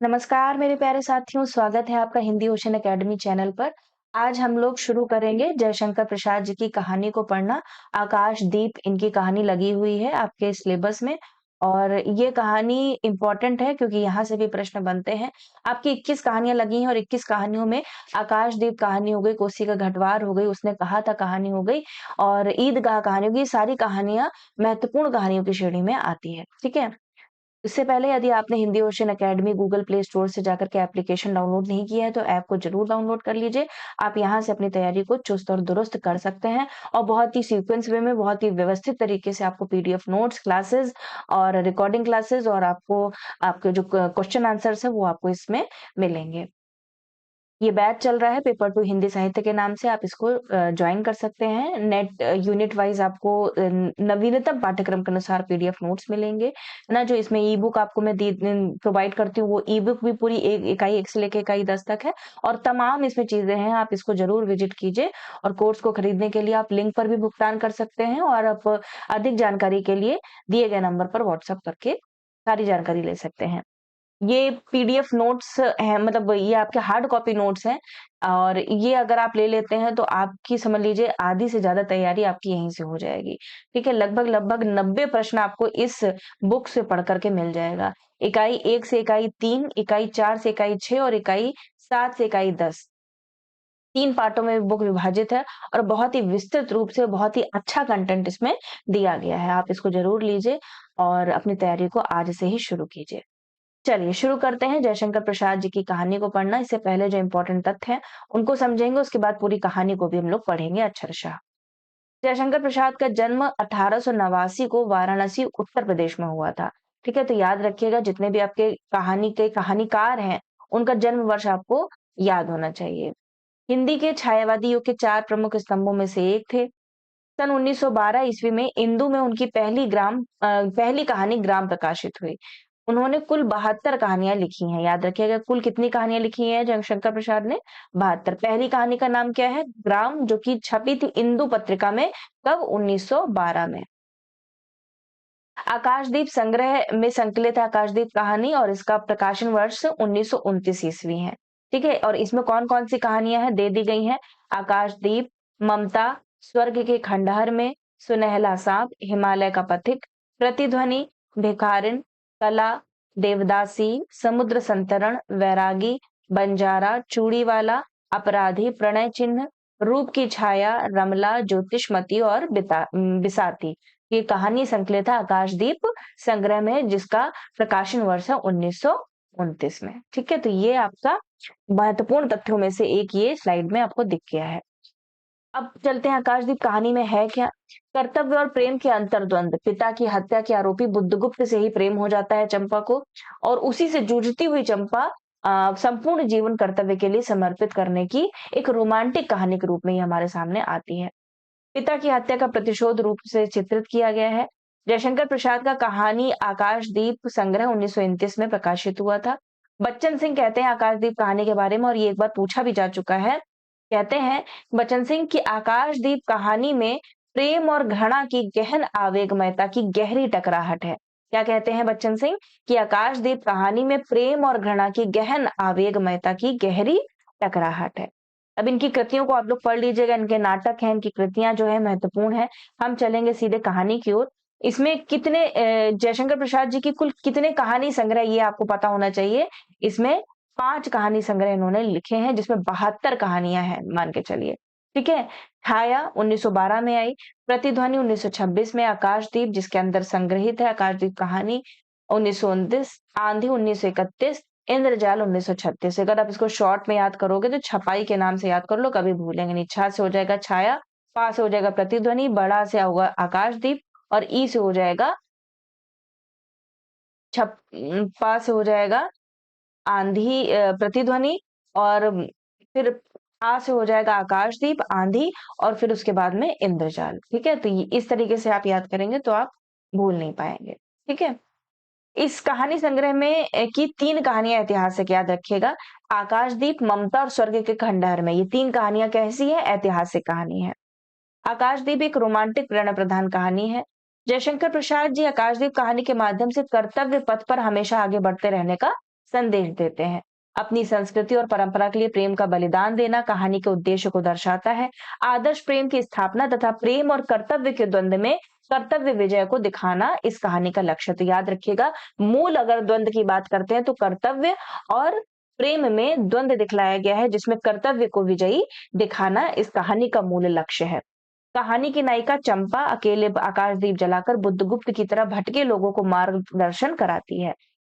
नमस्कार मेरे प्यारे साथियों, स्वागत है आपका हिंदी ओशन एकेडमी चैनल पर। आज हम लोग शुरू करेंगे जयशंकर प्रसाद जी की कहानी को पढ़ना। आकाशदीप इनकी कहानी लगी हुई है आपके सिलेबस में और ये कहानी इम्पोर्टेंट है क्योंकि यहाँ से भी प्रश्न बनते हैं। आपकी 21 कहानियाँ लगी हैं और 21 कहानियों में आकाशदीप कहानी हो गई, कोसी का घटवार हो गई, उसने कहा था कहानी हो गई और ईदगाह कहानी हो गई। ये सारी कहानियाँ महत्वपूर्ण कहानियों की श्रेणी में आती है, ठीक है? इससे पहले यदि आपने Hindi ocean academy Google play store से जाकर के एप्लीकेशन डाउनलोड नहीं किया है तो ऐप को जरूर डाउनलोड कर लीजिए। आप यहाँ से अपनी तैयारी को चुस्त और दुरुस्त कर सकते हैं और बहुत ही सीक्वेंस वे में बहुत ही व्यवस्थित तरीके से आपको पीडीएफ नोट्स, क्लासेस और रिकॉर्डिंग क्लासेस और आपको आपके जो क्वेश्चन आंसर्स है वो आपको इसमें मिलेंगे। ये बैच चल रहा है पेपर टू हिंदी साहित्य के नाम से, आप इसको ज्वाइन कर सकते हैं। नेट यूनिट वाइज आपको नवीनतम पाठ्यक्रम के अनुसार पीडीएफ नोट्स मिलेंगे, है ना? जो इसमें ई बुक आपको मैं प्रोवाइड करती हूँ, वो ई बुक भी पूरी एक इकाई 1 से लेके इकाई 10 तक है और तमाम इसमें चीजें हैं। आप इसको जरूर विजिट कीजिए और कोर्स को खरीदने के लिए आप लिंक पर भी भुगतान कर सकते हैं और आप अधिक जानकारी के लिए दिए गए नंबर पर व्हाट्सएप करके सारी जानकारी ले सकते हैं। ये पीडीएफ नोट्स हैं, मतलब ये आपके हार्ड कॉपी नोट्स हैं और ये अगर आप ले लेते हैं तो आपकी समझ लीजिए आधी से ज्यादा तैयारी आपकी यहीं से हो जाएगी। ठीक है, लगभग लगभग 90 प्रश्न आपको इस बुक से पढ़ करके मिल जाएगा। इकाई 1 से इकाई 3, इकाई 4 से इकाई 6 और इकाई 7 से इकाई 10, 3 पार्टों में बुक विभाजित है और बहुत ही विस्तृत रूप से बहुत ही अच्छा कंटेंट इसमें दिया गया है। आप इसको जरूर लीजिए और अपनी तैयारी को आज से ही शुरू कीजिए। चलिए शुरू करते हैं जयशंकर प्रसाद जी की कहानी को पढ़ना। इससे पहले जो इम्पोर्टेंट तथ्य हैं उनको समझेंगे, उसके बाद पूरी कहानी को भी हम लोग पढ़ेंगे अक्षरशः। जयशंकर प्रसाद का जन्म 1889 को वाराणसी उत्तर प्रदेश में हुआ था। ठीक है, तो याद रखिएगा जितने भी आपके कहानी के कहानीकार हैं उनका जन्म वर्ष आपको याद होना चाहिए। हिंदी के छायावादी युग के 4 प्रमुख स्तंभों में से एक थे। सन 1912 ईस्वी में इंदु में उनकी पहली कहानी ग्राम प्रकाशित हुई। उन्होंने कुल 72 कहानियां लिखी हैं। याद रखिएगा कुल कितनी कहानियां लिखी हैं जयशंकर प्रसाद ने? 72। पहली कहानी का नाम क्या है? ग्राम, जो कि छपी थी इंदु पत्रिका में। कब? 1912 में। आकाशदीप संग्रह में संकलित है आकाशदीप कहानी और इसका प्रकाशन वर्ष 1929 ईस्वी है। ठीक है, और इसमें कौन कौन सी कहानियां हैं दे दी गई हैं? आकाशदीप, ममता, स्वर्ग के खंडहर में, सुनहला सांप, हिमालय का पथिक, प्रतिध्वनि, भिखारिन, कला, देवदासी, समुद्र संतरण, वैरागी, बंजारा, चूड़ीवाला, अपराधी, प्रणय चिन्ह, रूप की छाया, रमला, ज्योतिषमती और बिसाती। ये कहानी संकलित है आकाशदीप संग्रह में, जिसका प्रकाशन वर्ष है 1929 में। ठीक है, तो ये आपका महत्वपूर्ण तथ्यों में से एक ये स्लाइड में आपको दिख गया है। अब चलते हैं आकाशदीप कहानी में है क्या। कर्तव्य और प्रेम के अंतर्द्वंद। पिता की हत्या के आरोपी बुद्धगुप्त से ही प्रेम हो जाता है चंपा को और उसी से जूझती हुई चंपा संपूर्ण जीवन कर्तव्य के लिए समर्पित करने की एक रोमांटिक कहानी के रूप में ही हमारे सामने आती है। पिता की हत्या का प्रतिशोध रूप से चित्रित किया गया है। जयशंकर प्रसाद का कहानी आकाशदीप संग्रह 1929 में प्रकाशित हुआ था। बच्चन सिंह कहते हैं आकाशदीप कहानी के बारे में, और ये एक बार पूछा भी जा चुका है। कहते हैं बच्चन सिंह की आकाशदीप कहानी में प्रेम और घृणा की गहन आवेगमयता की गहरी टकराहट है। क्या कहते हैं बच्चन सिंह? कि आकाशदीप कहानी में प्रेम और घृणा की गहन आवेगमयता की गहरी टकराहट है। अब इनकी कृतियों को आप लोग पढ़ लीजिएगा, इनके नाटक हैं, इनकी कृतियां जो है महत्वपूर्ण है। हम चलेंगे सीधे कहानी की ओर। इसमें कितने जयशंकर प्रसाद जी की कुल कितने कहानी संग्रह ये आपको पता होना चाहिए। इसमें 5 कहानी संग्रह इन्होंने लिखे हैं जिसमें 72 कहानियां हैं, मान के चलिए। ठीक है, छाया 1912 में आई, प्रतिध्वनि 1926 में, आकाशदीप जिसके अंदर संग्रहित है आकाशदीप कहानी 1929, आंधी 1931, इंद्रजाल 1936। अगर आप इसको शॉर्ट में याद करोगे तो छपाई के नाम से याद कर लो, कभी भूलेंगे नहीं। छा से हो जाएगा छाया, पा से हो जाएगा प्रतिध्वनि, बड़ा से होगा आकाशदीप और ई से हो जाएगा छप पा से हो जाएगा आंधी, प्रतिध्वनि, और फिर आ से हो जाएगा आकाशदीप, आंधी, और फिर उसके बाद में इंद्रजाल। ठीक है, तो इस तरीके से आप याद करेंगे तो आप भूल नहीं पाएंगे। ठीक है, इस कहानी संग्रह में की 3 कहानियां ऐतिहासिक याद रखिएगा। आकाशदीप, ममता और स्वर्ग के खंडहर में, ये 3 कहानियां कैसी है? ऐतिहासिक कहानी है। आकाशदीप एक रोमांटिक प्रेरणा प्रधान कहानी है। जयशंकर प्रसाद जी आकाशदीप कहानी के माध्यम से कर्तव्य पथ पर हमेशा आगे बढ़ते रहने का संदेश देते हैं। अपनी संस्कृति और परंपरा के लिए प्रेम का बलिदान देना कहानी के उद्देश्य को दर्शाता है। आदर्श प्रेम की स्थापना तथा प्रेम और कर्तव्य के द्वंद्व में कर्तव्य विजय को दिखाना इस कहानी का लक्ष्य। तो याद रखिएगा, मूल अगर द्वंद्व की बात करते हैं तो कर्तव्य और प्रेम में द्वंद्व दिखलाया गया है, जिसमें कर्तव्य को विजयी दिखाना इस कहानी का मूल लक्ष्य है। कहानी की नायिका चंपा अकेले आकाशदीप जलाकर बुद्धगुप्त की तरह भटके लोगों को मार्गदर्शन कराती है।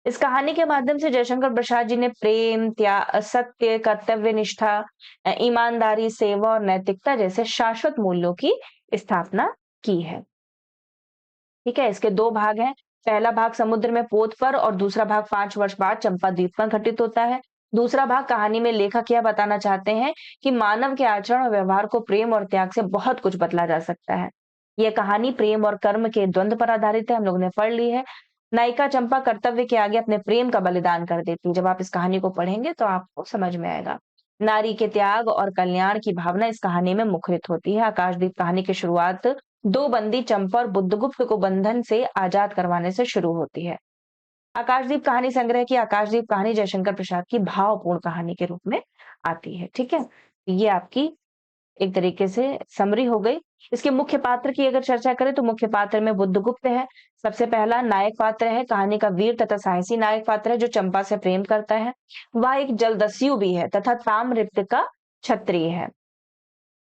इस कहानी के माध्यम से जयशंकर प्रसाद जी ने प्रेम, त्याग, सत्य, कर्तव्य निष्ठा, ईमानदारी, सेवा और नैतिकता जैसे शाश्वत मूल्यों की स्थापना की है। ठीक है, इसके दो भाग हैं। पहला भाग समुद्र में पोत पर और दूसरा भाग 5 वर्ष बाद चंपा द्वीप पर घटित होता है। दूसरा भाग कहानी में लेखक यह बताना चाहते हैं कि मानव के आचरण और व्यवहार को प्रेम और त्याग से बहुत कुछ बदला जा सकता है। यह कहानी प्रेम और कर्म के द्वंद्व पर आधारित है, हम लोगों ने पढ़ ली है। नायिका चंपा कर्तव्य के आगे अपने प्रेम का बलिदान कर देती है। जब आप इस कहानी को पढ़ेंगे तो आपको समझ में आएगा। नारी के त्याग और कल्याण की भावना इस कहानी में मुखरित होती है। आकाशदीप कहानी की शुरुआत दो बंदी चंपा और बुद्धगुप्त को बंधन से आजाद करवाने से शुरू होती है। आकाशदीप कहानी संग्रह की आकाशदीप कहानी जयशंकर प्रसाद की भावपूर्ण कहानी के रूप में आती है। ठीक है, ये आपकी एक तरीके से समरी हो गई। इसके मुख्य पात्र की अगर चर्चा करें तो मुख्य पात्र में बुद्धगुप्त है। सबसे पहला नायक पात्र है, कहानी का वीर तथा साहसी नायक पात्र है जो चंपा से प्रेम करता है। वह एक जलदस्यु भी है तथा ताम्रलिप्त का क्षत्रिय है।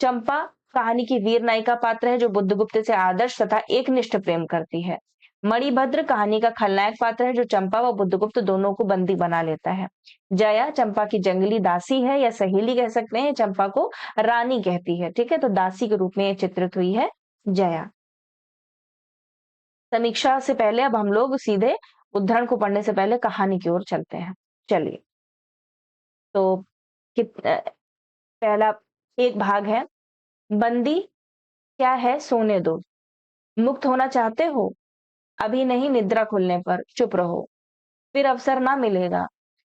चंपा कहानी की वीर नायिका पात्र है जो बुद्धगुप्त से आदर्श तथा एकनिष्ठ प्रेम करती है। मणिभद्र कहानी का खलनायक पात्र है जो चंपा व बुद्धगुप्त दोनों को बंदी बना लेता है। जया चंपा की जंगली दासी है या सहेली कह सकते हैं, चंपा को रानी कहती है। ठीक है, तो दासी के रूप में ये चित्रित हुई है जया। समीक्षा से पहले अब हम लोग सीधे उद्धरण को पढ़ने से पहले कहानी की ओर चलते हैं। चलिए, तो पहला एक भाग है, बंदी क्या है सोने दो, मुक्त होना चाहते हो, अभी नहीं, निद्रा खुलने पर चुप रहो, फिर अवसर ना मिलेगा।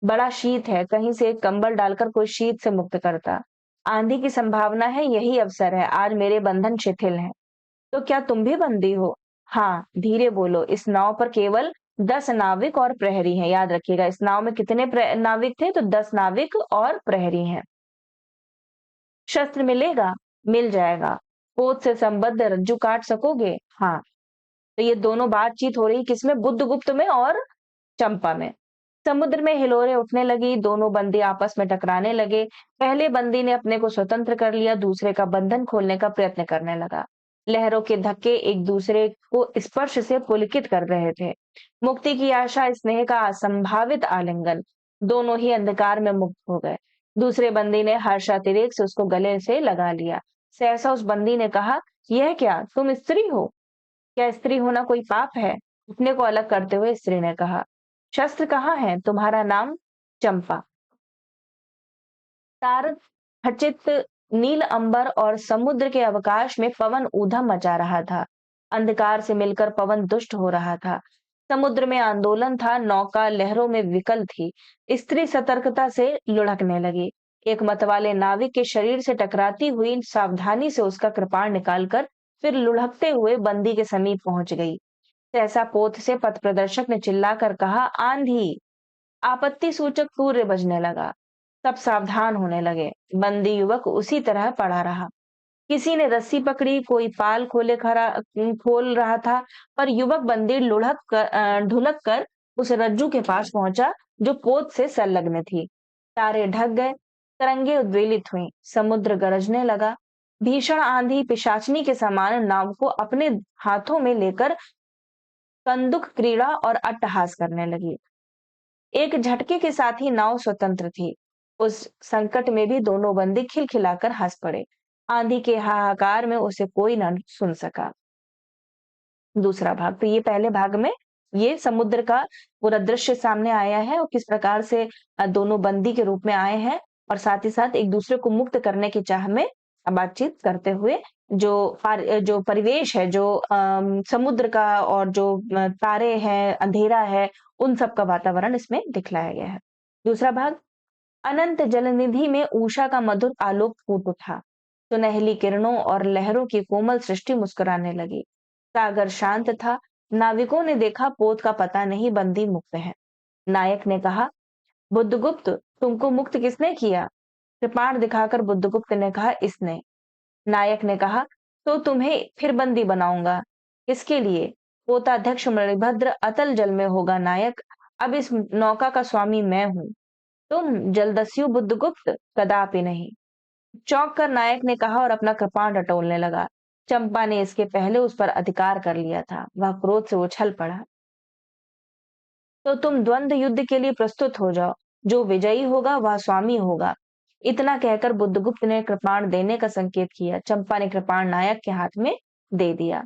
बड़ा शीत है, कहीं से एक कंबल डालकर कोई शीत से मुक्त करता। आंधी की संभावना है, यही अवसर है, आज मेरे बंधन शिथिल हैं। तो क्या तुम भी बंदी हो? हाँ, धीरे बोलो, इस नाव पर केवल 10 नाविक और प्रहरी हैं। याद रखिएगा, इस नाव में कितने नाविक थे? तो 10 नाविक और प्रहरी हैं। शस्त्र मिलेगा? मिल जाएगा। पोत से संबद्ध रज्जू काट सकोगे? हाँ। तो ये दोनों बातचीत हो रही किसमें? बुद्धगुप्त में और चंपा में। समुद्र में हिलोरें उठने लगी, दोनों बंदी आपस में टकराने लगे। पहले बंदी ने अपने को स्वतंत्र कर लिया, दूसरे का बंधन खोलने का प्रयत्न करने लगा। लहरों के धक्के एक दूसरे को स्पर्श से पुलकित कर रहे थे। मुक्ति की आशा, स्नेह का असंभावित आलिंगन, दोनों ही अंधकार में मुक्त हो गए। दूसरे बंदी ने हर्षातिरेक से उसको गले से लगा लिया। सहसा उस बंदी ने कहा, यह क्या, तुम स्त्री हो? क्या स्त्री होना कोई पाप है? अपने को अलग करते हुए स्त्री ने कहा, शस्त्र कहाँ है? तुम्हारा नाम? चंपा। तार खचित नील अंबर और समुद्र के अवकाश में पवन ऊधम मचा रहा था। अंधकार से मिलकर पवन दुष्ट हो रहा था। समुद्र में आंदोलन था, नौका लहरों में विकल थी। स्त्री सतर्कता से लुढ़कने लगी। एक मतवाले नाविक के शरीर से टकराती हुई सावधानी से उसका कृपाण निकालकर फिर लुढ़कते हुए बंदी के समीप पहुंच गई। सहसा पोत से पथ प्रदर्शक ने चिल्लाकर कहा, आंधी! आपत्ति सूचक सूर्य बजने लगा। सब सावधान होने लगे। बंदी युवक उसी तरह पड़ा रहा। किसी ने रस्सी पकड़ी, कोई पाल खोल रहा था, पर युवक बंदी ढुलक कर उस रज्जू के पास पहुंचा जो पोत से संलग्न थी। तारे ढक गए, तरंगे उद्वेलित हुई, समुद्र गरजने लगा। भीषण आंधी पिशाचनी के समान नाव को अपने हाथों में लेकर कंदुक क्रीड़ा और अट्टहास करने लगी। एक झटके के साथ ही नाव स्वतंत्र थी। उस संकट में भी दोनों बंदी खिलखिलाकर हंस पड़े। आंधी के हाहाकार में उसे कोई न सुन सका। दूसरा भाग, तो ये पहले भाग में ये समुद्र का पूरा दृश्य सामने आया है और किस प्रकार से दोनों बंदी के रूप में आए हैं और साथ ही साथ एक दूसरे को मुक्त करने की चाह में बातचीत करते हुए जो परिवेश है, जो समुद्र का और जो तारे हैं, अंधेरा है, उन सब का वातावरण इसमें दिखलाया गया है। दूसरा भाग, अनंत जलनिधि में उषा का मधुर आलोक फूट उठा। सुनहली किरणों और लहरों की कोमल सृष्टि मुस्कुराने लगी। सागर शांत था। नाविकों ने देखा पोत का पता नहीं, बंदी मुक्त है। नायक ने कहा, बुद्धगुप्त, तुमको मुक्त किसने किया? कृपाण दिखाकर बुद्धगुप्त ने कहा, इसने। नायक ने कहा, तो तुम्हें फिर बंदी बनाऊंगा। इसके लिए पोताध्यक्ष मणिभद्र अतल जल में होगा नायक। अब इस नौका का स्वामी मैं हूं, तुम जलदस्यु बुद्धगुप्त कदापि नहीं। चौंक कर नायक ने कहा और अपना कृपाण टटोलने लगा। चंपा ने इसके पहले उस पर अधिकार कर लिया था। वह क्रोध से उछल पड़ा। तो तुम द्वंद्व युद्ध के लिए प्रस्तुत हो जाओ, जो विजयी होगा वह स्वामी होगा। इतना कहकर बुद्धगुप्त ने कृपाण देने का संकेत किया। चंपा ने कृपाण नायक के हाथ में दे दिया।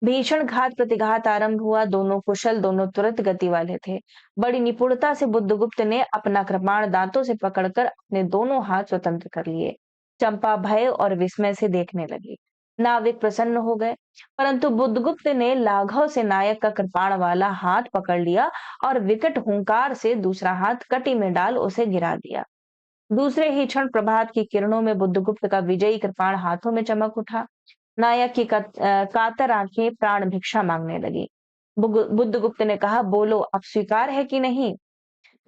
भीषण घात प्रतिघात आरंभ हुआ। दोनों कुशल, दोनों तुरंत गति वाले थे। बड़ी निपुणता से बुद्धगुप्त ने अपना कृपाण दांतों से पकड़कर अपने दोनों हाथ स्वतंत्र कर लिए। चंपा भय और विस्मय से देखने लगी। नाविक प्रसन्न हो गए, परंतु बुद्धगुप्त ने लाघव से नायक का कृपाण वाला हाथ पकड़ लिया और विकट हुंकार से दूसरा हाथ कटी में डाल उसे गिरा दिया। दूसरे ही क्षण प्रभात की किरणों में बुद्धगुप्त का विजयी कृपाण हाथों में चमक उठा। नायक की कातर आंखें प्राण भिक्षा मांगने लगी। बुद्धगुप्त ने कहा, बोलो, अब स्वीकार है कि नहीं?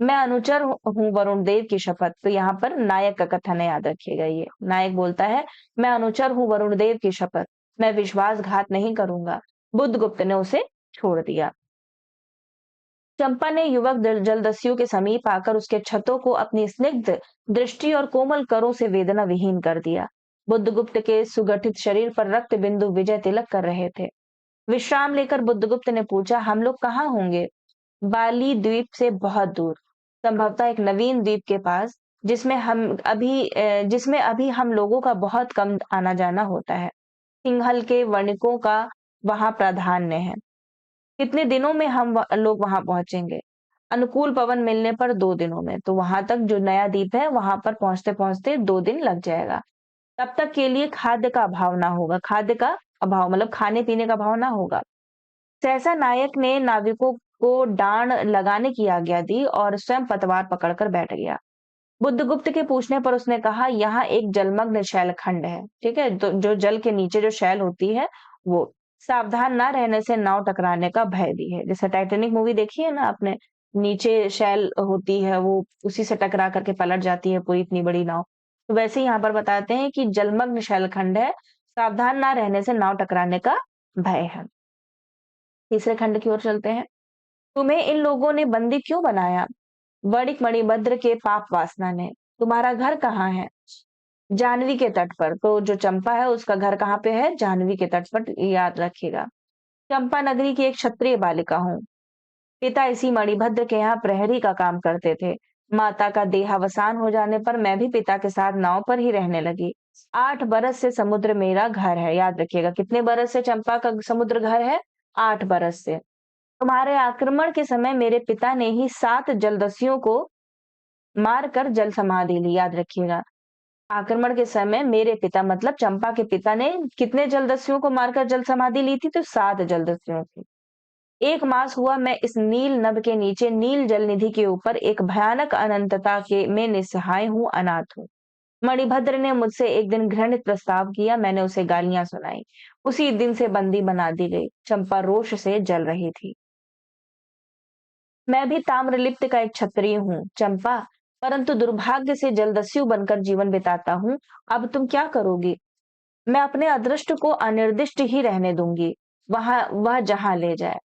मैं अनुचर हूँ वरुण देव की शपथ। तो यहाँ पर नायक का कथन है, याद रखिएगा। ये नायक बोलता है, मैं अनुचर हूँ वरुण देव की शपथ, मैं विश्वासघात नहीं करूंगा। बुद्धगुप्त ने उसे छोड़ दिया। चंपा ने युवक जलदस्यु के समीप आकर उसके क्षतों को अपनी स्निग्ध दृष्टि और कोमल करों से वेदना विहीन कर दिया। बुद्धगुप्त के सुगठित शरीर पर रक्त बिंदु विजय तिलक कर रहे थे। विश्राम लेकर बुद्धगुप्त ने पूछा, हम लोग कहाँ होंगे? बाली द्वीप से बहुत दूर, संभवतः एक नवीन द्वीप के पास, जिसमें अभी हम लोगों का बहुत कम आना जाना होता है। सिंहल के वणिकों का वहां प्राधान्य है। कितने दिनों में हम लोग वहां पहुंचेंगे? अनुकूल पवन मिलने पर 2 दिनों में। तो वहां तक जो नया द्वीप है वहां पर पहुंचते पहुंचते 2 दिन लग जाएगा। तब तक के लिए खाद्य का अभाव ना होगा। खाद्य का अभाव मतलब खाने पीने का अभाव ना होगा। सहसा नायक ने नाविकों को डांड लगाने की आज्ञा दी और स्वयं पतवार पकड़कर बैठ गया। बुद्धगुप्त के पूछने पर उसने कहा, यहाँ एक जलमग्न शैलखंड है। ठीक है, तो जो जल के नीचे जो शैल होती है वो, सावधान ना रहने से नाव टकराने का भय भी है। जैसे टाइटेनिक मूवी देखी है ना आपने, नीचे शैल होती है, वो उसी से टकरा करके पलट जाती है पूरी इतनी बड़ी नाव। तो वैसे ही यहाँ पर बताते हैं कि जलमग्न शैलखंड है, सावधान ना रहने से नाव टकराने का भय है। तीसरे खंड की ओर चलते हैं। तुम्हें इन लोगों ने बंदी क्यों बनाया? वणिक मणिभद्र के पाप वासना ने। तुम्हारा घर कहाँ है? जाह्नवी के तट पर। तो जो चंपा है उसका घर कहाँ पे है? जाह्नवी के तट पर, याद रखिएगा। चंपा नगरी की एक क्षत्रिय बालिका हूँ। पिता इसी मणिभद्र के यहाँ प्रहरी का काम करते थे। माता का देहावसान हो जाने पर मैं भी पिता के साथ नाव पर ही रहने लगी। 8 बरस से समुद्र मेरा घर है। याद रखिएगा, कितने बरस से चंपा का समुद्र घर है? 8 बरस से। तुम्हारे आक्रमण के समय मेरे पिता ने ही 7 जलदस्युओं को मारकर जल समाधि ली। याद रखिएगा, आक्रमण के समय मेरे पिता मतलब चंपा के पिता ने कितने जलदस्युओं को मारकर जल समाधि ली थी? तो 7 जलदस्युओं की। 1 मास हुआ मैं इस नील नभ के नीचे नील जल निधि के ऊपर एक भयानक अनंतता के में निस्सहाय हूँ, अनाथ हूँ। मणिभद्र ने मुझसे एक दिन घृणित प्रस्ताव किया। मैंने उसे गालियां सुनाई। उसी दिन से बंदी बना दी गई। चंपा रोष से जल रही थी। मैं भी ताम्रलिप्त का एक क्षत्रिय हूँ चंपा, परंतु दुर्भाग्य से जलदस्यु बनकर जीवन बिताता हूँ। अब तुम क्या करोगी? मैं अपने अदृष्ट को अनिर्दिष्ट ही रहने दूंगी, वह जहां ले जाए।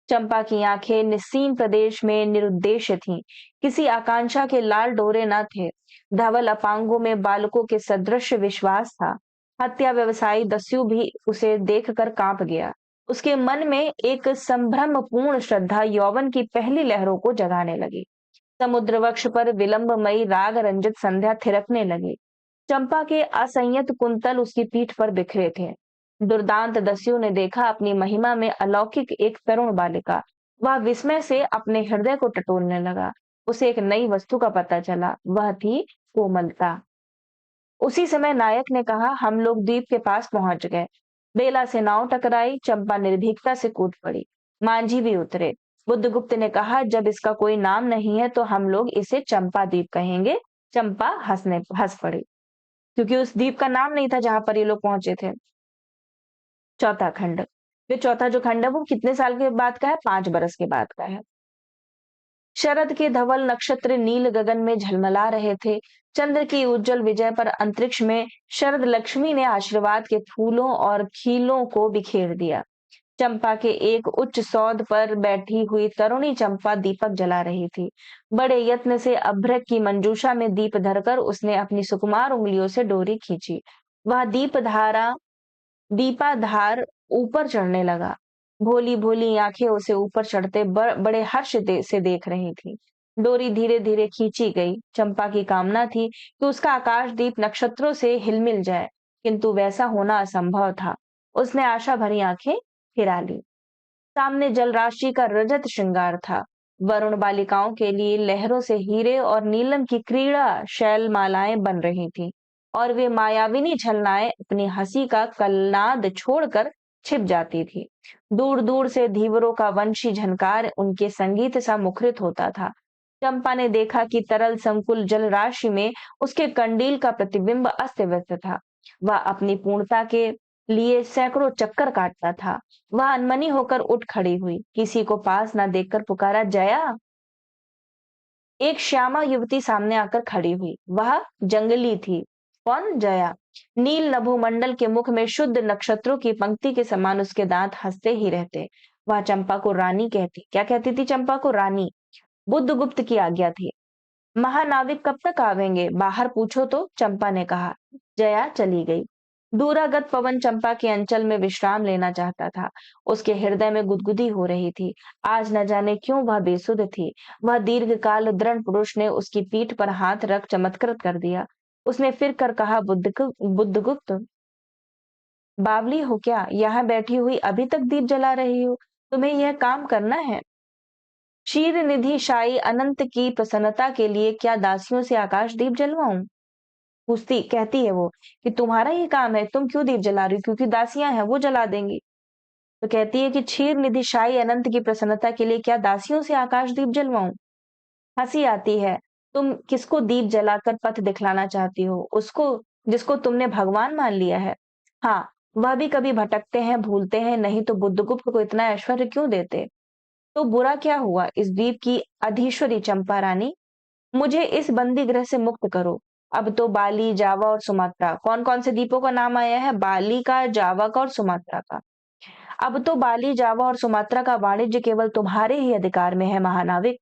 चंपा की आंखें निस्सीम प्रदेश में निरुद्देश्य थीं। किसी आकांक्षा के लाल डोरे न थे। धवल अपांगों में बालकों के सदृश विश्वास था। हत्या व्यवसायी दस्यु भी उसे देखकर कांप गया। उसके मन में एक संभ्रम पूर्ण श्रद्धा यौवन की पहली लहरों को जगाने लगी। समुद्र वक्ष पर विलंबमयी राग रंजित संध्या थिरकने लगी। चंपा के असंयत कुंतल उसकी पीठ पर बिखरे थे। दुर्दांत दस्यु ने देखा अपनी महिमा में अलौकिक एक तरुण बालिका। वह विस्मय से अपने हृदय को टटोलने लगा। उसे एक नई वस्तु का पता चला, वह थी कोमलता। उसी समय नायक ने कहा, हम लोग द्वीप के पास पहुंच गए। बेला से नाव टकराई। चंपा निर्भीकता से कूद पड़ी। मांझी भी उतरे। बुद्धगुप्त ने कहा, जब इसका कोई नाम नहीं है तो हम लोग इसे चंपा द्वीप कहेंगे। चंपा हंस पड़ी, क्योंकि उस द्वीप का नाम नहीं था जहां पर ये लोग पहुंचे थे। चौथा खंड। फिर चौथा जो खंड है वो कितने साल के बाद का है? 5 बरस के बाद का है। शरद के धवल नक्षत्र नील गगन में झलमला रहे थे। चंद्र की उज्जवल विजय पर अंतरिक्ष में शरद लक्ष्मी ने आशीर्वाद के फूलों और खीलों को बिखेर दिया। चंपा के एक उच्च सौध पर बैठी हुई तरुणी चंपा दीपक जला रही थी। बड़े यत्न से अभ्रक की मंजूषा में दीप धरकर उसने अपनी सुकुमार उंगलियों से डोरी खींची। वह दीपाधार ऊपर चढ़ने लगा। भोली भोली आंखें उसे ऊपर चढ़ते बड़े हर्ष से देख रही थी। डोरी धीरे धीरे खींची गई। चंपा की कामना थी कि उसका आकाशदीप नक्षत्रों से हिलमिल जाए, किंतु वैसा होना असंभव था। उसने आशा भरी आंखें फिरा ली। सामने जलराशि का रजत श्रृंगार था। वरुण बालिकाओं के लिए लहरों से हीरे और नीलम की क्रीड़ा शैल मालाएं बन रही थीं, और वे मायाविनी झलनाएं अपनी हंसी का कलनाद छोड़कर छिप जाती थी। दूर दूर से धीवरों का वंशी झनकार उनके संगीत सा मुखरित होता था। चंपा ने देखा कि तरल संकुल जल राशि में उसके कंडील का प्रतिबिंब अस्त व्यस्त था। वह अपनी पूर्णता के लिए सैकड़ों चक्कर काटता था। वह अनमनी होकर उठ खड़ी हुई, किसी को पास न देखकर पुकारा, जया। एक श्यामा युवती सामने आकर खड़ी हुई। वह जंगली थी। कौन? जया। नील नभोमंडल के मुख में शुद्ध नक्षत्रों की पंक्ति के समान उसके दांत हंसते ही रहते। वह चंपा को रानी कहती। क्या कहती थी चंपा को? रानी। बुद्धगुप्त की आज्ञा थी। महानाविक कब तक आवेंगे? बाहर पूछो तो, चंपा ने कहा। जया चली गई। दूरागत पवन चंपा के अंचल में विश्राम लेना चाहता था। उसके हृदय में गुदगुदी हो रही थी। आज न जाने क्यों वह बेसुध थी। वह दीर्घकाल दृढ़ पुरुष ने उसकी पीठ पर हाथ रख चमत्कृत कर दिया। उसने फिर कर कहा, बुद्धगुप्त, बावली हो क्या? यहाँ बैठी हुई अभी तक दीप जला रही हो? तुम्हें यह काम करना है? क्षीर निधि शाही अनंत की प्रसन्नता के लिए क्या दासियों से आकाश दीप जलवाऊं? पूछती कहती है वो कि तुम्हारा ये काम है, तुम क्यों दीप जला रही हो? क्योंकि दासियां हैं, वो जला देंगी। तो कहती है कि क्षीर निधि शाही अनंत की प्रसन्नता के लिए क्या दासियों से आकाश दीप जलवाऊं? हंसी आती है। तुम किसको दीप जलाकर पथ दिखलाना चाहती हो? उसको जिसको तुमने भगवान मान लिया है। हाँ, वह भी कभी भटकते हैं, भूलते हैं, नहीं तो बुद्धगुप्त को इतना ऐश्वर्य क्यों देते? तो बुरा क्या हुआ इस द्वीप की अधीश्वरी चंपा रानी? मुझे इस बंदी गृह से मुक्त करो। अब तो बाली, जावा और सुमात्रा, कौन कौन से द्वीपों का नाम आया है? बाली का, जावा का और सुमात्रा का। अब तो बाली, जावा और सुमात्रा का वाणिज्य केवल तुम्हारे ही अधिकार में है महानाविक।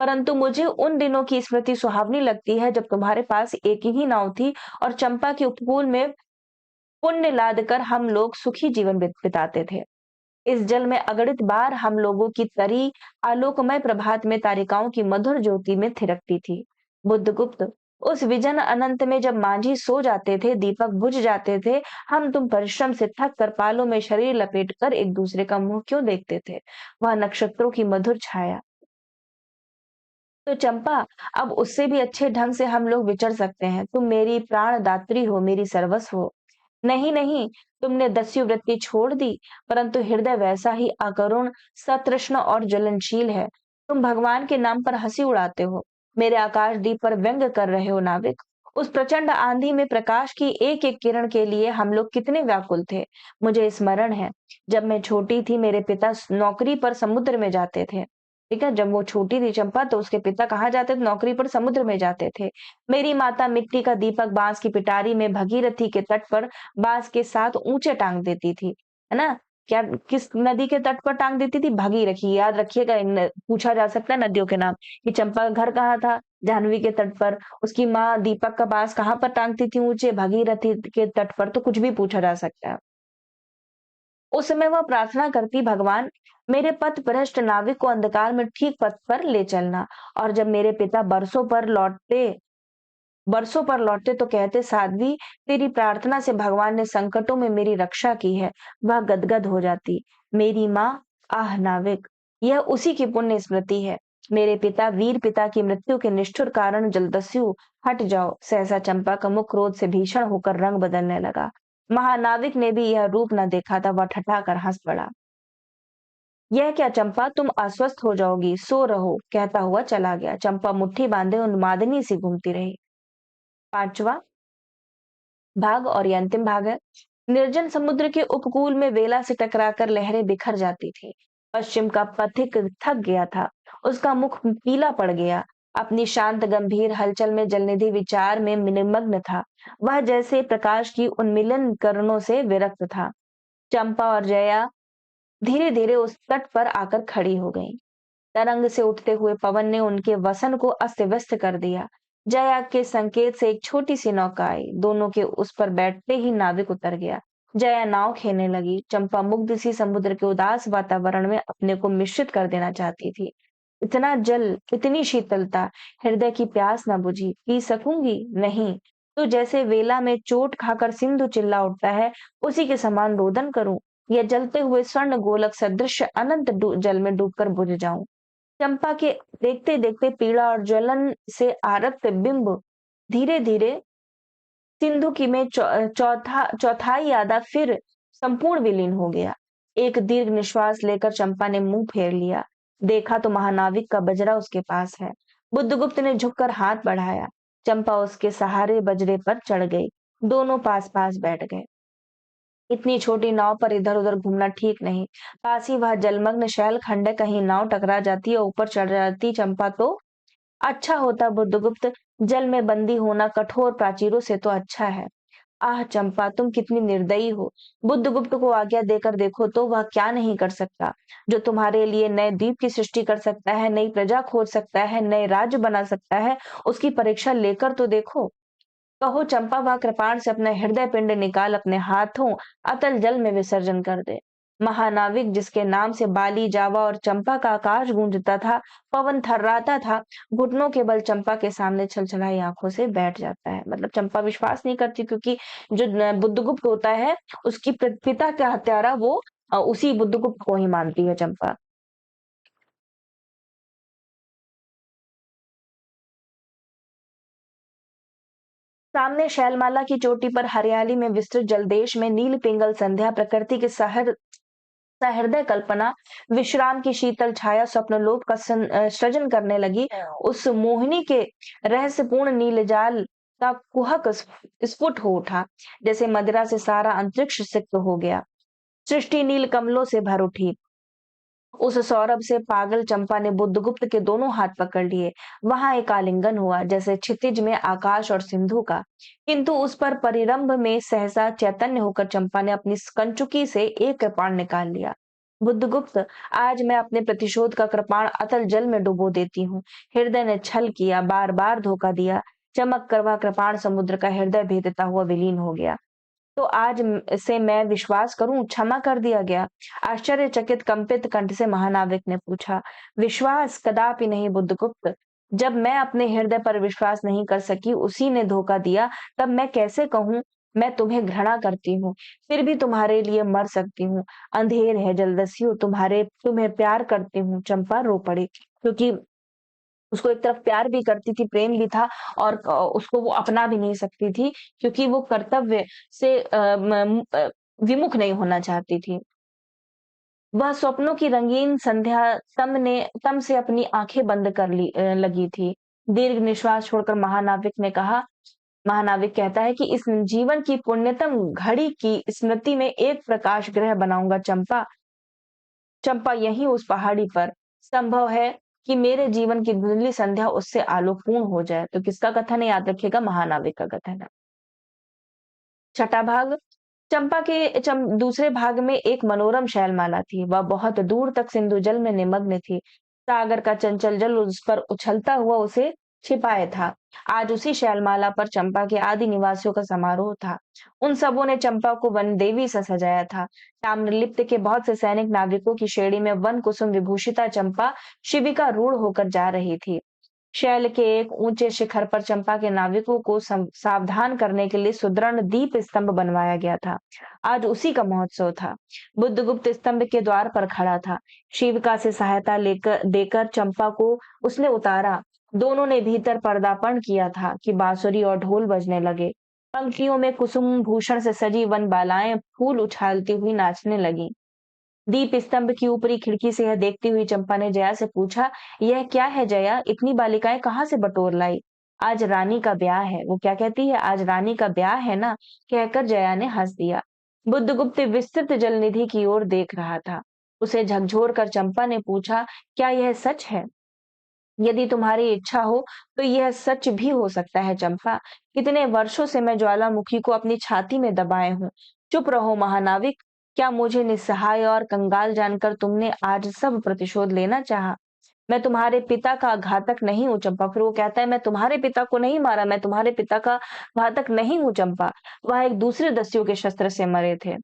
परंतु मुझे उन दिनों की स्मृति सुहावनी लगती है जब तुम्हारे पास एक ही नाव थी और चंपा के उपकूल में पुण्य लाद कर हम लोग सुखी जीवन बिताते थे। इस जल में अगणित बार हम लोगों की तरी आलोकमय प्रभात में तारिकाओं की मधुर ज्योति में थिरकती थी। बुद्धगुप्त, उस विजन अनंत में जब मांझी सो जाते थे, दीपक बुझ जाते थे, हम तुम परिश्रम से थक कर पालों में शरीर लपेट कर एक दूसरे का मुंह क्यों देखते थे? वह नक्षत्रों की मधुर छाया। तो चंपा, अब उससे भी अच्छे ढंग से हम लोग विचर सकते हैं। तुम मेरी प्राण दात्री हो, मेरी सर्वस्व हो। नहीं नहीं, तुमने दस्यु वृत्ति छोड़ दी, परंतु हृदय वैसा ही अकरुण, सतृष्ण और ज्वलनशील है। तुम भगवान के नाम पर हंसी उड़ाते हो, मेरे आकाशदीप पर व्यंग कर रहे हो नाविक। उस प्रचंड आंधी में प्रकाश की एक एक किरण के लिए हम लोग कितने व्याकुल थे। मुझे स्मरण है, जब मैं छोटी थी मेरे पिता नौकरी पर समुद्र में जाते थे। ठीक है, जब वो छोटी थी चंपा, तो उसके पिता कहाँ जाते थे? नौकरी पर समुद्र में जाते थे। मेरी माता मिट्टी का दीपक बांस की पिटारी में भगीरथी के तट पर बांस के साथ ऊंचे टांग देती थी, है ना? क्या किस नदी के तट पर टांग देती थी? भगीरथी। याद रखिएगा, पूछा जा सकता है नदियों के नाम कि चंपा का घर कहाँ था? जाह्नवी के तट पर। उसकी माँ दीपक का बांस कहाँ पर टांगती थी? ऊंचे भगीरथी के तट पर। तो कुछ भी पूछा जा सकता है। उस समय वह प्रार्थना करती, भगवान, मेरे पथ भ्रष्ट नाविक को अंधकार में ठीक पथ पर ले चलना। और जब मेरे पिता बरसों पर लौटते तो कहते, साध्वी, तेरी प्रार्थना से भगवान ने संकटों में मेरी रक्षा की है। वह गदगद हो जाती। मेरी माँ, आह नाविक, यह उसी की पुण्य स्मृति है। मेरे पिता, वीर पिता की मृत्यु के निष्ठुर कारण जलदस्यु, हट जाओ। सहसा चंपा का मुख क्रोध से भीषण होकर रंग बदलने लगा। महानाविक ने भी यह रूप न देखा था। वह ठठाकर हंस पड़ा। यह क्या चंपा, तुम अस्वस्थ हो जाओगी, सो रहो, कहता हुआ चला गया। चंपा मुट्ठी बांधे उन्मादिनी सी घूमती रही। पांचवा भाग और ये अंतिम भाग है। निर्जन समुद्र के उपकूल में वेला से टकराकर लहरें बिखर जाती थी। पश्चिम का पथिक थक गया था। उसका मुख पीला पड़ गया। अपनी शांत गंभीर हलचल में जलनिधि विचार में निमग्न था। वह जैसे प्रकाश की उन्मिलन किरणों से विरक्त था। चंपा और जया धीरे धीरे उस तट पर आकर खड़ी हो गईं। तरंग से उठते हुए पवन ने उनके वसन को अस्त व्यस्त कर दिया। जया के संकेत से एक छोटी सी नौका आई। दोनों के उस पर बैठते ही नाविक उतर गया। जया नाव खेलने लगी। चंपा मुग्ध सी समुद्र के उदास वातावरण में अपने को मिश्रित कर देना चाहती थी। इतना जल, इतनी शीतलता, हृदय की प्यास न बुझी। पी सकूंगी? नहीं। तो जैसे वेला में चोट खाकर सिंधु चिल्ला उठता है, उसी के समान रोदन करूं, या जलते हुए स्वर्ण गोलक सदृश अनंत जल में डूबकर बुझ जाऊं। चंपा के देखते देखते पीड़ा और ज्वलन से आरक्त बिंब धीरे धीरे सिंधु की में चौथाई आधा फिर संपूर्ण विलीन हो गया। एक दीर्घ निश्वास लेकर चंपा ने मुंह फेर लिया। देखा तो महानाविक का बजरा उसके पास है। बुद्धगुप्त ने झुककर हाथ बढ़ाया। चंपा उसके सहारे बजरे पर चढ़ गई। दोनों पास पास बैठ गए। इतनी छोटी नाव पर इधर उधर घूमना ठीक नहीं। पास ही वह जलमग्न शैल खंड है, कहीं नाव टकरा जाती और ऊपर चढ़ जाती चंपा तो अच्छा होता। बुद्धगुप्त, जल में बंदी होना कठोर प्राचीरों से तो अच्छा है। आह चंपा, तुम कितनी निर्दयी हो। बुद्धगुप्त को आज्ञा देकर देखो तो वह क्या नहीं कर सकता। जो तुम्हारे लिए नए द्वीप की सृष्टि कर सकता है, नई प्रजा खोज सकता है, नए राज्य बना सकता है, उसकी परीक्षा लेकर तो देखो। कहो चंपा, वह कृपाण से अपना हृदय पिंड निकाल अपने हाथों अतल जल में विसर्जन कर दे। महानाविक जिसके नाम से बाली, जावा और चंपा का आकाश गूंजता था, पवन थर्राता था, घुटनों के बल चंपा के सामने छलछलाई आंखों से बैठ जाता है। मतलब चंपा विश्वास नहीं करती, क्योंकि जो बुद्धगुप्त होता है, उसकी पिता का हत्यारा वो उसी बुद्धगुप्त को ही मानती है चंपा। सामने शैलमाला की चोटी पर हरियाली में विस्तृत जलदेश में नील पिंगल संध्या, प्रकृति के सहृदय कल्पना, विश्राम की शीतल छाया स्वप्नलोक का सृजन करने लगी। उस मोहिनी के रहस्यपूर्ण नीलजाल का कुहक स्फुट हो उठा। जैसे मदिरा से सारा अंतरिक्ष सिक्त हो गया। सृष्टि नील कमलों से भर उठी। उस सौरभ से पागल चंपा ने बुद्धगुप्त के दोनों हाथ पकड़ लिए। वहां एक आलिंगन हुआ, जैसे क्षितिज में आकाश और सिंधु का। किंतु उस पर परिरंभ में सहसा चैतन्य होकर चंपा ने अपनी कंचुकी से एक कृपाण निकाल लिया। बुद्धगुप्त, आज मैं अपने प्रतिशोध का कृपाण अतल जल में डुबो देती हूँ। हृदय ने छल किया, बार बार धोखा दिया। चमक कर वह कृपाण समुद्र का हृदय भेदता हुआ विलीन हो गया। तो आज से मैं विश्वास करूं, क्षमा कर दिया गया? आश्चर्यचकित कंपित कंठ से महानाविक ने पूछा। विश्वास? कदापि नहीं बुद्धगुप्त। जब मैं अपने हृदय पर विश्वास नहीं कर सकी, उसी ने धोखा दिया, तब मैं कैसे कहूं मैं तुम्हें घृणा करती हूँ? फिर भी तुम्हारे लिए मर सकती हूँ। अंधेर है जलदस्यु, तुम्हें प्यार करती हूँ। चंपा रो पड़ी, क्योंकि उसको एक तरफ प्यार भी करती थी, प्रेम भी था, और उसको वो अपना भी नहीं सकती थी, क्योंकि वो कर्तव्य से विमुख नहीं होना चाहती थी। वह स्वप्नों की रंगीन संध्या तम से अपनी आंखें बंद कर लगी थी। दीर्घ निश्वास छोड़कर महानाविक कहता है कि इस जीवन की पुण्यतम घड़ी की स्मृति में एक प्रकाश गृह बनाऊंगा चंपा। चंपा, यहीं उस पहाड़ी पर। संभव है कि मेरे जीवन की धुंधली संध्या उससे आलोकपूर्ण हो जाए। तो किसका कथन है, याद रखिएगा, महानाविक का कथन है। छठा भाग। चंपा के दूसरे भाग में एक मनोरम शैलमाला थी। वह बहुत दूर तक सिंधु जल में निमग्न थी। सागर का चंचल जल उस पर उछलता हुआ उसे छिपाए था। आज उसी शैलमाला पर चंपा के आदि निवासियों का समारोह था। उन सबों ने चंपा को वन देवी से सजाया था। ताम्रलिप्त के बहुत से सैनिक नाविकों की श्रेणी में वन कुसुम विभूषिता चंपा शिविका रूढ़ होकर जा रही थी। शैल के एक ऊंचे शिखर पर चंपा के नाविकों को सावधान करने के लिए सुदृढ़ दीप स्तंभ बनवाया गया था। आज उसी का महोत्सव था। बुद्धगुप्त स्तंभ के द्वार पर खड़ा था। शिविका से सहायता लेकर देकर चंपा को उसने उतारा। दोनों ने भीतर पर्दापण किया था कि बांसुरी और ढोल बजने लगे। पंक्तियों में कुसुम भूषण से सजी वन बालाएं फूल उछालती हुई नाचने लगी। दीप स्तंभ की ऊपरी खिड़की से यह देखती हुई चंपा ने जया से पूछा, यह क्या है जया? इतनी बालिकाएं कहाँ से बटोर लाई? आज रानी का ब्याह है। वो क्या कहती है? आज रानी का ब्याह है ना? कहकर जया ने हंस दिया। बुद्धगुप्त विस्तृत जलनिधि की ओर देख रहा था। उसे झकझोर कर चंपा ने पूछा, क्या यह सच है? यदि तुम्हारी इच्छा हो तो यह सच भी हो सकता है चंपा। कितने वर्षों से मैं ज्वालामुखी को अपनी छाती में दबाए हूँ। चुप रहो महानाविक। क्या मुझे निस्सहाय और कंगाल जानकर तुमने आज सब प्रतिशोध लेना चाहा? मैं तुम्हारे पिता का घातक नहीं हूँ चंपा। फिर वो कहता है मैं तुम्हारे पिता को नहीं मारा, मैं तुम्हारे पिता का घातक नहीं हूँ चंपा। वह एक दूसरे दस्युओं के शस्त्र से मरे थे।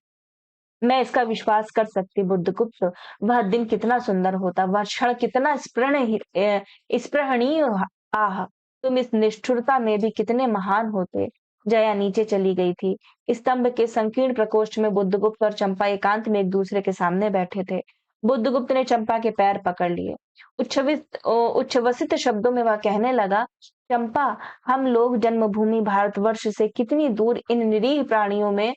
मैं इसका विश्वास कर सकती बुद्धगुप्त। वह दिन कितना सुंदर होता, वह क्षण कितना स्पृहणीय। आह, तुम इस निष्ठुरता में भी कितने महान होते। जया नीचे चली गई थी। स्तंभ के संकीर्ण प्रकोष्ठ में बुद्धगुप्त और चंपा एकांत में एक दूसरे के सामने बैठे थे। बुद्धगुप्त ने चंपा के पैर पकड़ लिए। उच्छ्वसित शब्दों में वह कहने लगा, चंपा, हम लोग जन्मभूमि भारतवर्ष से कितनी दूर इन निरीह प्राणियों में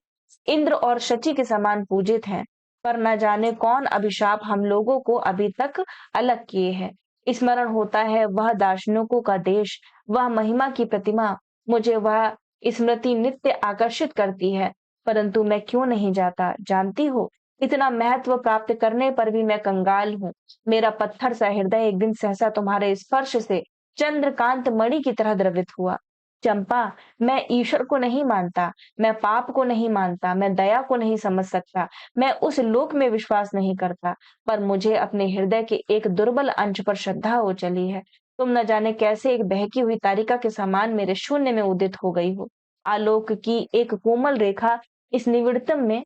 इंद्र और शची के समान पूजित हैं, पर न जाने कौन अभिशाप हम लोगों को अभी तक अलग किए हैं। स्मरण होता है वह दार्शनिकों का देश, वह महिमा की प्रतिमा। मुझे वह स्मृति नित्य आकर्षित करती है, परंतु मैं क्यों नहीं जाता जानती हो? इतना महत्व प्राप्त करने पर भी मैं कंगाल हूँ। मेरा पत्थर सा हृदय एक दिन सहसा तुम्हारे स्पर्श से चंद्रकांत मणि की तरह द्रवित हुआ। चंपा, मैं ईश्वर को नहीं मानता, मैं पाप को नहीं मानता, मैं दया को नहीं समझ सकता, मैं उस लोक में विश्वास नहीं करता, पर मुझे अपने हृदय के एक दुर्बल अंश पर श्रद्धा हो चली है। तुम न जाने कैसे एक बहकी हुई तारिका के समान मेरे शून्य में उदित हो गई हो। आलोक की एक कोमल रेखा इस निविड़तम में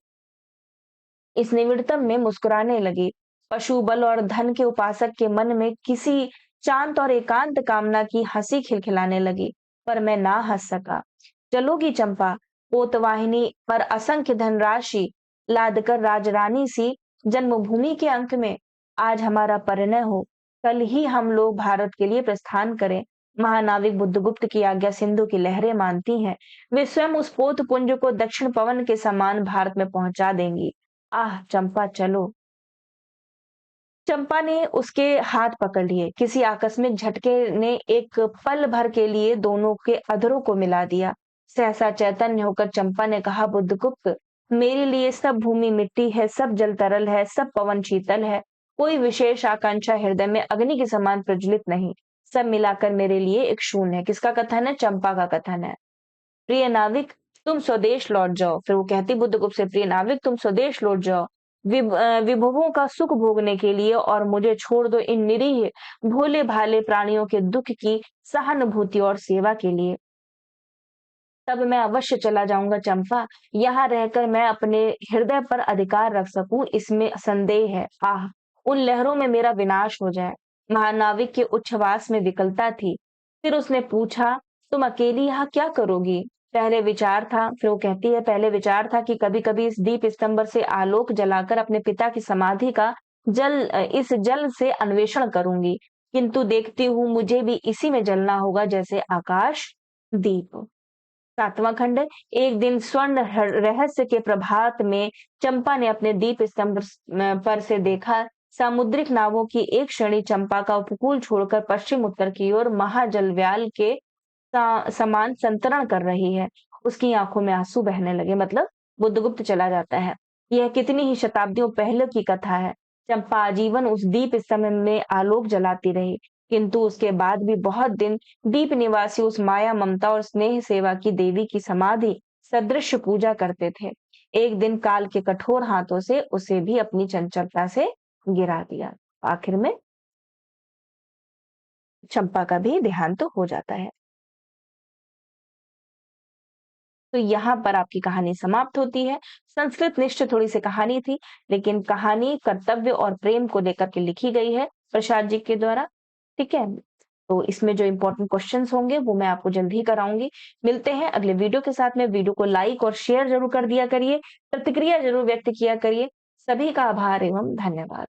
इस निविड़तम में मुस्कुराने लगी। पशु बल और धन के उपासक के मन में किसी शांत और एकांत कामना की हंसी खिलखिलाने लगी, पर मैं ना हंस सका। चलोगी चंपा? पोतवाहिनी पर असंख्य धनराशि लादकर राजरानी सी जन्मभूमि के अंक में आज हमारा परिणय हो। कल ही हम लोग भारत के लिए प्रस्थान करें। महानाविक बुद्धगुप्त की आज्ञा सिंधु की लहरें मानती हैं। वे स्वयं उस पोत पुंज को दक्षिण पवन के समान भारत में पहुंचा देंगी। आह चंपा, चलो। चंपा ने उसके हाथ पकड़ लिए। किसी आकस्मिक झटके ने एक पल भर के लिए दोनों के अधरों को मिला दिया। सहसा चैतन्य होकर चंपा ने कहा, बुद्धगुप्त, मेरे लिए सब भूमि मिट्टी है, सब जल तरल है, सब पवन शीतल है। कोई विशेष आकांक्षा हृदय में अग्नि के समान प्रज्वलित नहीं। सब मिलाकर मेरे लिए एक शून्य है। किसका कथन है? चंपा का कथन है। प्रिय नाविक, तुम स्वदेश लौट जाओ। फिर वो कहती बुद्धगुप्त से, प्रिय नाविक, तुम स्वदेश लौट जाओ विभवों का सुख भोगने के लिए, और मुझे छोड़ दो इन निरीह भोले भाले प्राणियों के दुख की सहानुभूति और सेवा के लिए। तब मैं अवश्य चला जाऊंगा चंपा। यहाँ रहकर मैं अपने हृदय पर अधिकार रख सकूं, इसमें संदेह है। आह, उन लहरों में मेरा विनाश हो जाए। महानाविक के उच्छ्वास में विकलता थी। फिर उसने पूछा, तुम अकेली यहाँ क्या करोगी? पहले विचार था, फिर वो कहती है, पहले विचार था कि कभी कभी इस दीप स्तंभ से आलोक जलाकर अपने पिता की समाधि का इस जल से अन्वेषण करूंगी, किंतु देखती हूँ मुझे भी इसी में जलना होगा जैसे आकाश दीप। सातवां खंड। एक दिन स्वर्ण रहस्य के प्रभात में चंपा ने अपने दीप स्तंभ पर से देखा, सामुद्रिक नावों की एक श्रेणी चंपा का उपकूल छोड़कर पश्चिम उत्तर की ओर महाजलव्याल के समान संतरण कर रही है। उसकी आंखों में आंसू बहने लगे। मतलब बुद्धगुप्त चला जाता है। यह कितनी ही शताब्दियों पहले की कथा है। चंपा आजीवन उस दीप स्तंभ में आलोक जलाती रही, किंतु उसके बाद भी बहुत दिन दीप निवासी उस माया ममता और स्नेह सेवा की देवी की समाधि सदृश पूजा करते थे। एक दिन काल के कठोर हाथों से उसे भी अपनी चंचलता से गिरा दिया। आखिर में चंपा का भी देहांत तो हो जाता है। तो यहाँ पर आपकी कहानी समाप्त होती है। संस्कृत निष्ठ थोड़ी सी कहानी थी, लेकिन कहानी कर्तव्य और प्रेम को लेकर के लिखी गई है प्रसाद जी के द्वारा। ठीक है, तो इसमें जो इंपॉर्टेंट क्वेश्चंस होंगे वो मैं आपको जल्द ही कराऊंगी। मिलते हैं अगले वीडियो के साथ में। वीडियो को लाइक और शेयर जरूर कर दिया करिए, प्रतिक्रिया जरूर व्यक्त किया करिए। सभी का आभार एवं धन्यवाद।